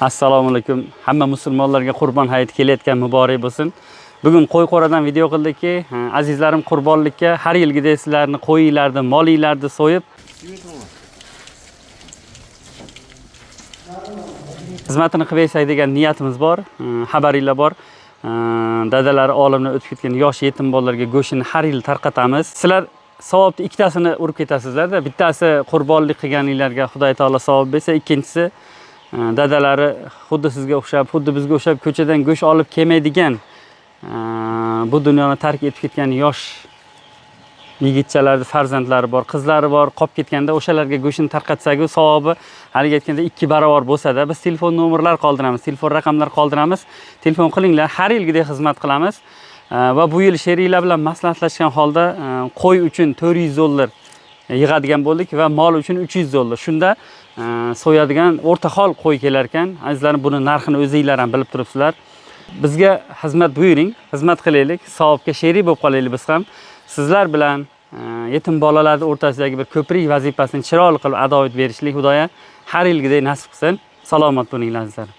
Assalomu alaykum. Hamma musulmonlarga Qurbon hayiti kelayotgan muborak bo'lsin. Bugun Qo'yqo'radan video qildikki, azizlarim qurbonlikka har yilgidek sizlarni qo'yinglarni, molinglarni so'yib xizmatini qilib bersak degan niyatimiz bor. Xabaringlar bor. Dadalari olamdan o'tib ketgan yosh yetim bolalarga go'shtini har yil tarqatamiz. Sizlar savobni ikkitasini urib ketasizlar-da. Bittasi qurbonlik qilganinglarga Xudo taolo savob bersa, ikkinchisi dadalari xuddi sizga o'xshab, xuddi bizga o'xshab ko'chadan go'sht olib kelmaydigan, bu dunyoni tark etib ketgan yosh yigitchalar, farzandlari bor, qizlari bor, qolib ketganda o'shalarga go'shtni tarqatsak, savobi haliga aytganda 2 barobar bo'lsa-da, biz telefon nomerlar qoldiramiz, telefon raqamlar qoldiramiz. Telefon qilinglar, har yilgidek xizmat qilamiz. Va bu yil sheriklar bilan maslahatlashgan holda qo'y uchun 400 dollar yig'adigan bo'ldik va mol uchun 300 dollar. Shunda so'yadigan o'rta hol qo'y kelar ekan. Azizlarim, buni narxini o'zingizlar ham bilib turibsizlar. Bizga xizmat buyuring, xizmat qilaylik, savobga sherik bo'lib qolaylik biz ham. Sizlar bilan yetim bolalar o'rtasidagi bir ko'prik vazifasini chiroyli qilib ado etib berishlik Xudoya har yilgidek nasib qilsin. Salomat bo'linglar azizlarim.